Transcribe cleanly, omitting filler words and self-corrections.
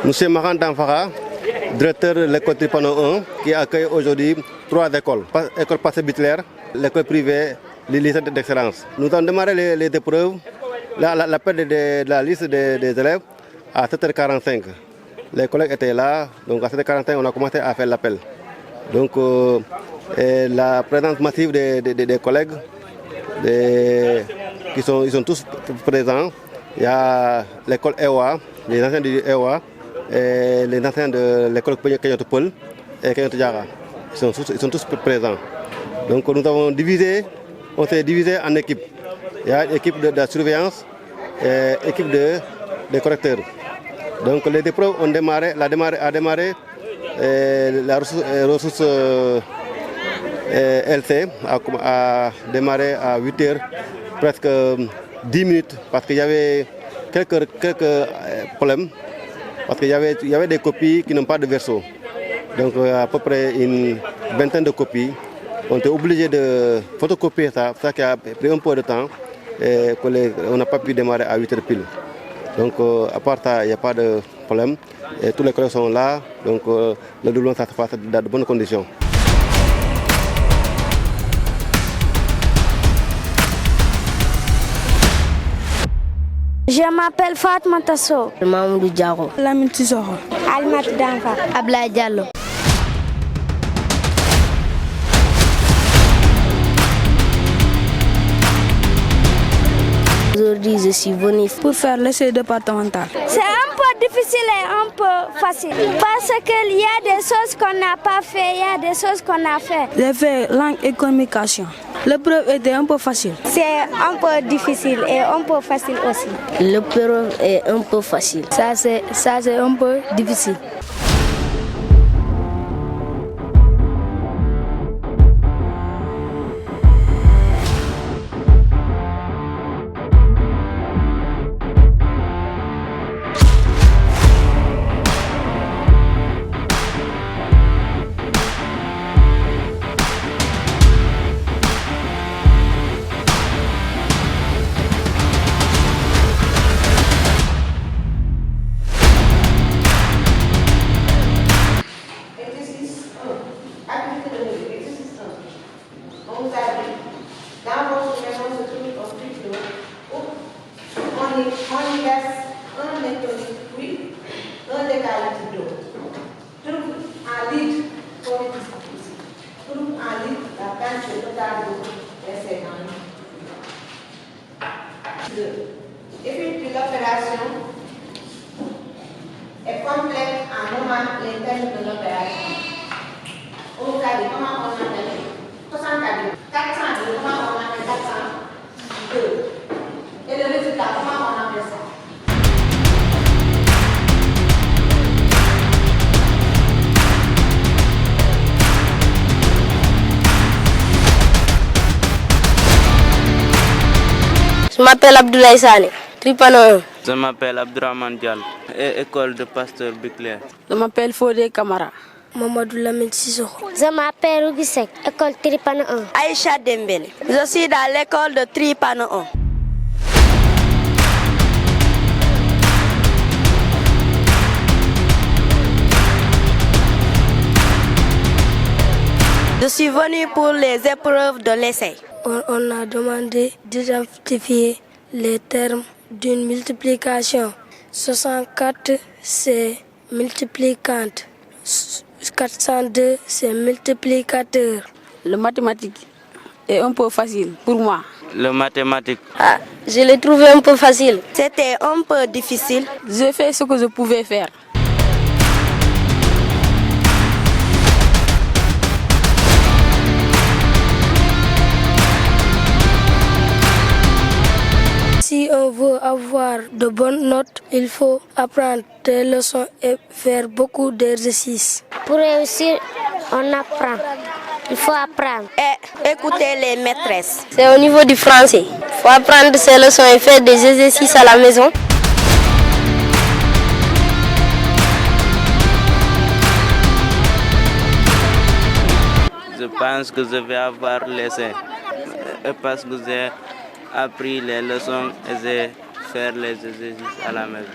Monsieur Maran Danfara, directeur de l'école Tripano 1, qui accueille aujourd'hui 3 écoles. L'école Pasteur Bitler, l'école privée, les lycées d'excellence. Nous avons démarré les épreuves, l'appel de la liste des élèves à 7h45. Les collègues étaient là, donc à 7h45, on a commencé à faire l'appel. Donc la présence massive des collègues, ils sont tous présents. Il y a l'école EWA, les anciens du EWA, et les anciens de l'école Kenyotopol et Kenyotjara. Ils sont tous présents. Donc nous avons on s'est divisé en équipes. Il y a une équipe de la surveillance et une équipe des correcteurs. Donc les épreuves ont démarré, la ressource LC a démarré à 8h, presque 10 minutes, parce qu'il y avait quelques problèmes, parce qu'il y avait des copies qui n'ont pas de verso. Donc à peu près une vingtaine de copies. On était obligé de photocopier ça qui a pris un peu de temps, et on n'a pas pu démarrer à 8h pile. Donc à part ça, il n'y a pas de problème. Et tous les collègues sont là, donc le développement ça se passe dans de bonnes conditions. Je m'appelle Fatma Tasso. Mamoudou Diaro. Lamine Tissoro. Almat Danfa. Ablaye Diallo. Aujourd'hui, je suis venu pour faire l'essai départemental. C'est un peu difficile et un peu facile. Parce qu'il y a des choses qu'on n'a pas fait, il y a des choses qu'on a fait. J'ai fait langue et communication. L'épreuve était un peu facile. C'est un peu difficile et un peu facile aussi. L'épreuve est un peu facile. Ça c'est un peu difficile. On y laisse un électronique oui, un décalage d'eau. Trouve en litre, comme ici. Trouve en litre la quantité totale d'eau et c'est dans Effectue l'opération est complète en nommant les termes de l'opération. On vous a dit comment on appelle 64, 402, comment on appelle 402. Et le résultat, comment on appelle ça? Je m'appelle Abdoulaye Sane, Tripano 1. Je m'appelle Abdourahmane Diallo, école de Pasteur Bitler. Je m'appelle Fodé Kamara. Mamadou Lamine Sissoko. Je m'appelle Rugisek, école Tripano 1. Aïcha Dembélé. Je suis dans l'école de Tripano 1. Je suis venu pour les épreuves de l'essai. On a demandé d'identifier les termes d'une multiplication. 64 c'est multiplicante, 402 c'est multiplicateur. Le mathématique est un peu facile pour moi. Le mathématique. Je l'ai trouvé un peu facile. C'était un peu difficile. J'ai fait ce que je pouvais faire. Si on veut avoir de bonnes notes, il faut apprendre des leçons et faire beaucoup d'exercices. Pour réussir, on apprend. Il faut apprendre. Et écouter les maîtresses. C'est au niveau du français. Il faut apprendre ces leçons et faire des exercices à la maison. Je pense que je vais avoir l'essai parce que j'ai appris les leçons et j'ai fait les exercices à la maison.